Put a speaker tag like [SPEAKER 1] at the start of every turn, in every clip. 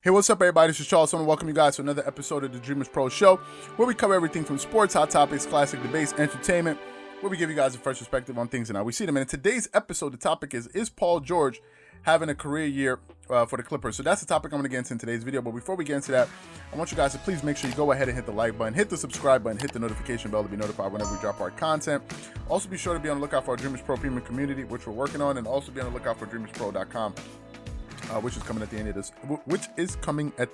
[SPEAKER 1] Hey, what's up, everybody? This is Charles. I want to welcome you guys to another episode of the Dreamerspro Show, where we cover everything from sports, hot topics, classic debates, entertainment, where we give you guys a fresh perspective on things and how we see them. And in today's episode, the topic is Paul George having a career year for the Clippers? So that's the topic I'm going to get into in today's video. But before we get into that, I want you guys to please make sure you go ahead and hit the like button, hit the subscribe button, hit the notification bell to be notified whenever we drop our content. Also, be sure to be on the lookout for our Dreamerspro premium community, which we're working on, and also be on the lookout for Dreamerspro.com. Which is coming at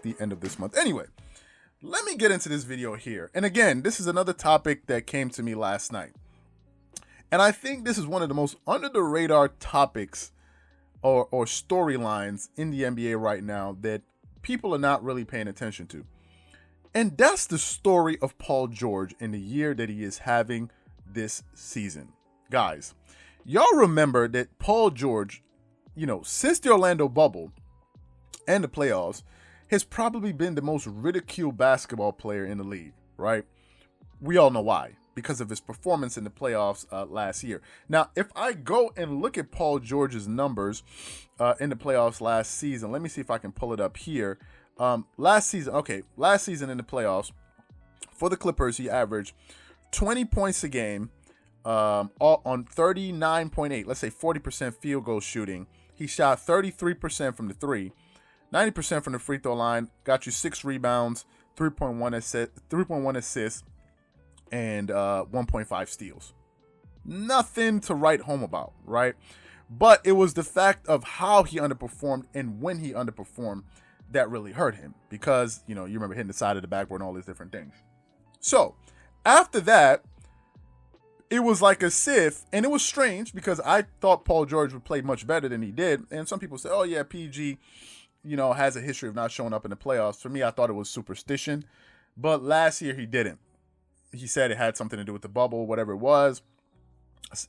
[SPEAKER 1] the end of this month. Anyway, let me get into this video here. And again, this is another topic that came to me last night. And I think this is one of the most under the radar topics or storylines in the NBA right now that people are not really paying attention to. And that's the story of Paul George in the year that he is having this season. Guys, y'all remember that Paul George, since the Orlando bubble and the playoffs, has probably been the most ridiculed basketball player in the league, right? We all know why, because of his performance in the playoffs last year. Now, if I go and look at Paul George's numbers in the playoffs last season, let me see if I can pull it up here. Last season in the playoffs, for the Clippers, he averaged 20 points a game on 39.8, let's say 40% field goal shooting. He shot 33% from the three, 90% from the free throw line, got you 6 rebounds, 3.1 assists, and 1.5 steals. Nothing to write home about, right? But it was the fact of how he underperformed and when he underperformed that really hurt him, because, you remember hitting the side of the backboard and all these different things. So after that, it was like a sieve, and it was strange because I thought Paul George would play much better than he did. And some people say, oh yeah, PG, has a history of not showing up in the playoffs. For me, I thought it was superstition. But last year he didn't. He said it had something to do with the bubble, whatever it was.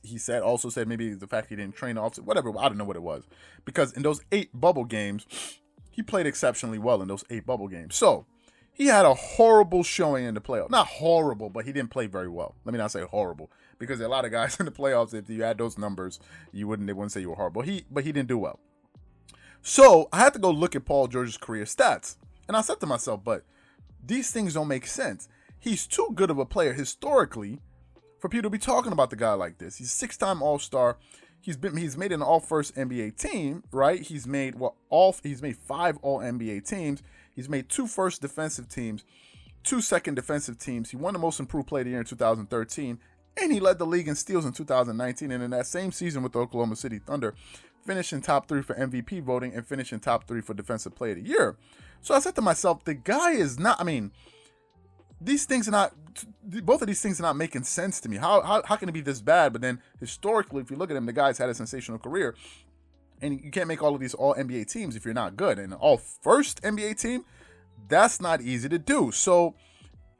[SPEAKER 1] He also said maybe the fact he didn't train off, whatever. I don't know what it was. Because in those 8 bubble games, he played exceptionally well in those 8 bubble games. So he had a horrible showing in the playoffs. Not horrible, but he didn't play very well. Let me not say horrible, because a lot of guys in the playoffs, if you had those numbers, they wouldn't say you were horrible. But he didn't do well. So I had to go look at Paul George's career stats. And I said to myself, but these things don't make sense. He's too good of a player historically for people to be talking about the guy like this. He's a 6-time All-Star. He's made an all-first NBA team, right? He's made 5 All-NBA teams. He's made 2 first defensive teams, 2 second defensive teams. He won the most improved player of the year in 2013, and he led the league in steals in 2019. And in that same season with the Oklahoma City Thunder, finishing top 3 for MVP voting and finishing top 3 for defensive player of the year. So I said to myself, the guy is not, both of these things are not making sense to me. How can it be this bad? But then historically, if you look at him, the guy's had a sensational career. And you can't make all of these all-NBA teams if you're not good. And an all-first NBA team, that's not easy to do. So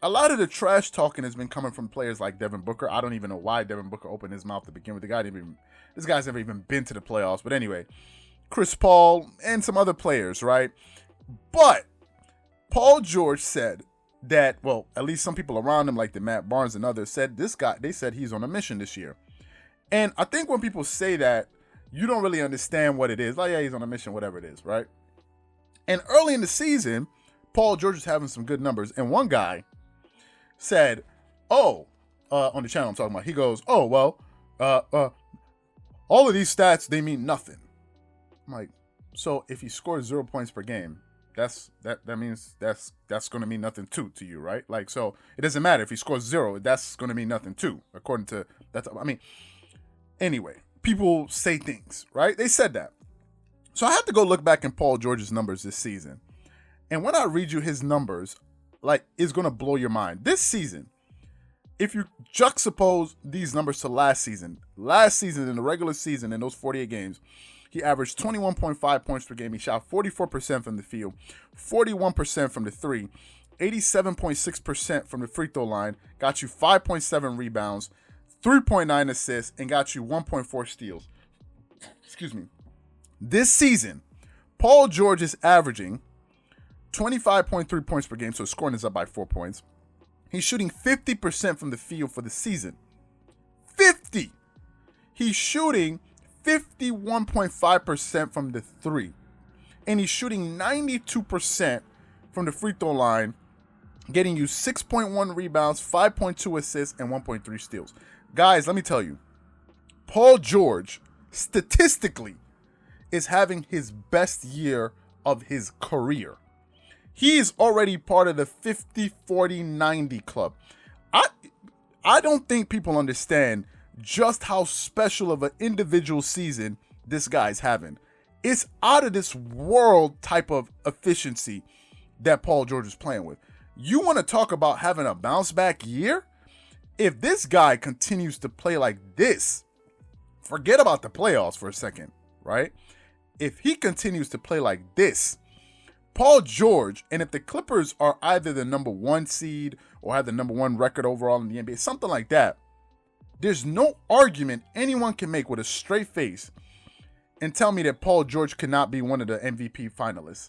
[SPEAKER 1] a lot of the trash talking has been coming from players like Devin Booker. I don't even know why Devin Booker opened his mouth to begin with. This guy's never even been to the playoffs. But anyway, Chris Paul and some other players, right? But Paul George said that, well, at least some people around him, like the Matt Barnes and others, said they said he's on a mission this year. And I think when people say that, you don't really understand what it is. Like, yeah, he's on a mission, whatever it is, right? And early in the season, Paul George was having some good numbers. And one guy said, on the channel I'm talking about, he goes, all of these stats, they mean nothing. I'm like, so if he scores 0 points per game, that means that's going to mean nothing too to you, right? Like, so it doesn't matter if he scores 0, that's going to mean nothing too, according to anyway. People say things, right? They said that. So I had to go look back in Paul George's numbers this season. And when I read you his numbers, it's going to blow your mind. This season, if you juxtapose these numbers to last season in the regular season, in those 48 games, he averaged 21.5 points per game. He shot 44% from the field, 41% from the three, 87.6% from the free throw line, got you 5.7 rebounds, 3.9 assists, and got you 1.4 steals. Excuse me. This season, Paul George is averaging 25.3 points per game, so his scoring is up by 4 points. He's shooting 50% from the field for the season. 50! He's shooting 51.5% from the three. and he's shooting 92% from the free throw line, getting you 6.1 rebounds, 5.2 assists, and 1.3 steals. Guys, let me tell you, Paul George, statistically, is having his best year of his career. He is already part of the 50-40-90 club. I don't think people understand just how special of an individual season this guy's having. It's out of this world type of efficiency that Paul George is playing with. You want to talk about having a bounce back year? If this guy continues to play like this, forget about the playoffs for a second, right? If he continues to play like this, Paul George, and if the Clippers are either the number 1 seed or have the number 1 record overall in the NBA, something like that, there's no argument anyone can make with a straight face and tell me that Paul George cannot be one of the MVP finalists.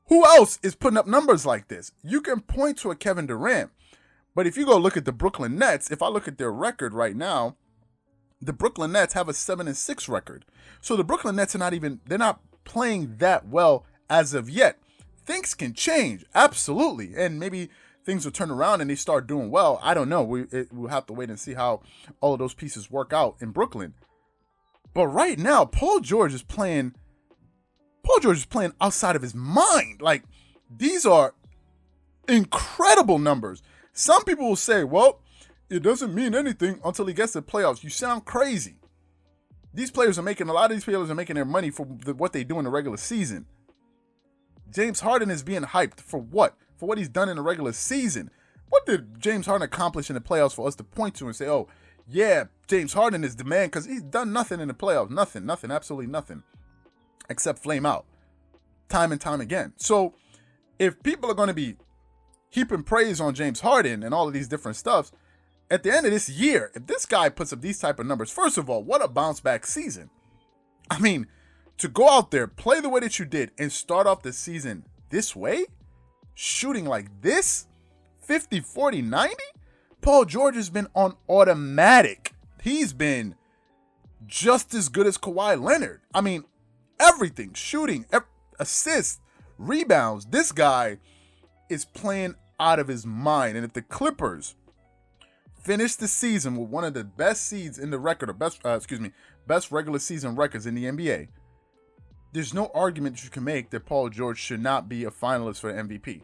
[SPEAKER 1] Who else is putting up numbers like this? You can point to a Kevin Durant, but if you go look at the Brooklyn Nets, if I look at their record right now, the Brooklyn Nets have a 7-6 record. So the Brooklyn Nets they're not playing that well as of yet. Things can change, absolutely, and maybe things will turn around and they start doing well. I don't know. We'll have to wait and see how all of those pieces work out in Brooklyn. But right now, Paul George is playing outside of his mind. Like, these are incredible numbers. Some people will say, well, it doesn't mean anything until he gets to the playoffs. You sound crazy. A lot of these players are making their money for what they do in the regular season. James Harden is being hyped for what? For what he's done in the regular season. What did James Harden accomplish in the playoffs for us to point to and say, oh, yeah, James Harden is the man? Because he's done nothing in the playoffs. Nothing, absolutely nothing. Except flame out. Time and time again. So if people are going to be heaping praise on James Harden and all of these different stuffs, at the end of this year, if this guy puts up these type of numbers, first of all, what a bounce back season. I mean, to go out there, play the way that you did, and start off the season this way, shooting like this, 50, 40, 90, Paul George has been on automatic. He's been just as good as Kawhi Leonard. I mean, everything, shooting, assists, rebounds. This guy is playing out of his mind. And if the Clippers finish the season with one of the best seeds in the record, or best regular season records in the NBA, there's no argument you can make that Paul George should not be a finalist for the MVP.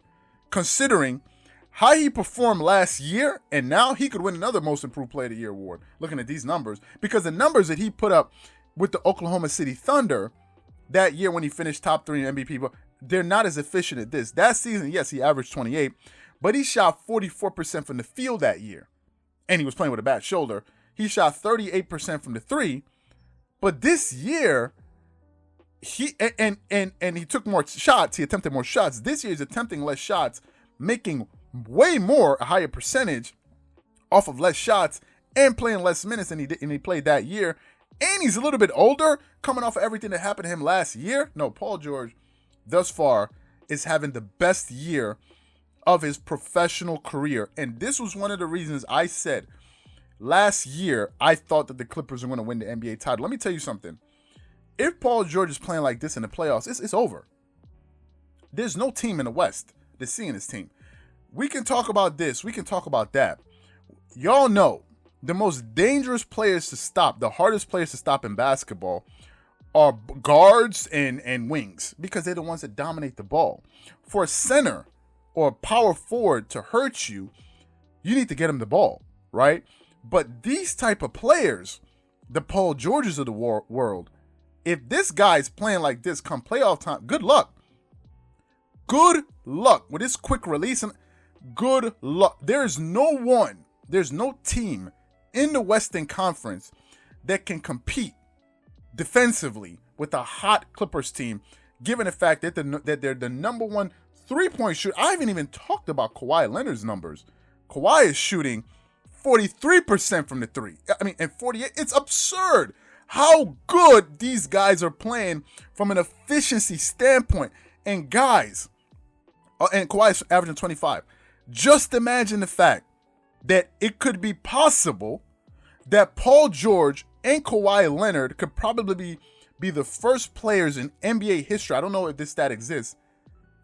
[SPEAKER 1] Considering how he performed last year, and now he could win another Most Improved Player of the Year award, looking at these numbers, because the numbers that he put up with the Oklahoma City Thunder that year when he finished top 3 in MVP, but they're not as efficient at this. That season, yes, he averaged 28, but he shot 44% from the field that year, and he was playing with a bad shoulder. He shot 38% from the 3, but this year, he took more shots. He attempted more shots. This year, he's attempting less shots, making way more, a higher percentage off of less shots and playing less minutes than he played that year. And he's a little bit older, coming off of everything that happened to him last year. No, Paul George, thus far, is having the best year of his professional career. And this was one of the reasons I said last year I thought that the Clippers were going to win the NBA title. Let me tell you something. If Paul George is playing like this in the playoffs, it's over. There's no team in the West that's seeing this team. We can talk about this. We can talk about that. Y'all know the most dangerous players to stop, the hardest players to stop in basketball are guards and wings, because they're the ones that dominate the ball. For a center or a power forward to hurt you, you need to get him the ball, right? But these type of players, the Paul Georges of the world, if this guy's playing like this come playoff time, good luck. Good luck with this quick release. And good luck. There's no team in the Western Conference that can compete defensively with a hot Clippers team, given the fact that they're the number 1 3-point shooter. I haven't even talked about Kawhi Leonard's numbers. Kawhi is shooting 43% from the 3. I mean, and 48. It's absurd how good these guys are playing from an efficiency standpoint. And guys, and Kawhi's averaging 25. Just imagine the fact that it could be possible that Paul George and Kawhi Leonard could probably be the first players in NBA history, I don't know if this stat exists,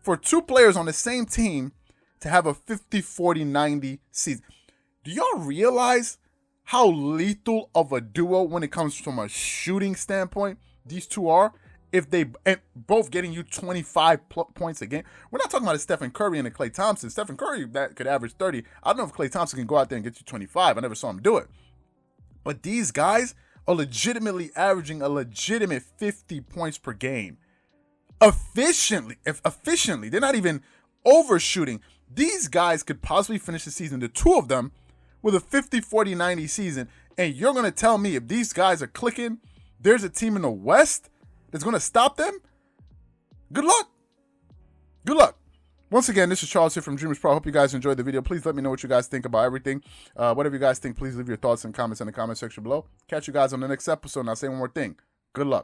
[SPEAKER 1] for two players on the same team to have a 50-40-90 season. Do y'all realize how lethal of a duo when it comes from a shooting standpoint these two are? If they both getting you 25 points a game. We're not talking about a Stephen Curry and a Klay Thompson. Stephen Curry, that could average 30. I don't know if Klay Thompson can go out there and get you 25. I never saw him do it. But these guys are legitimately averaging a legitimate 50 points per game. Efficiently. They're not even overshooting. These guys could possibly finish the season, the two of them, with a 50-40-90 season. And you're going to tell me if these guys are clicking, there's a team in the West that's going to stop them? Good luck. Good luck. Once again, this is Charles here from Dreamerspro. I hope you guys enjoyed the video. Please let me know what you guys think about everything. Whatever you guys think, please leave your thoughts and comments in the comment section below. Catch you guys on the next episode. And I'll say one more thing. Good luck.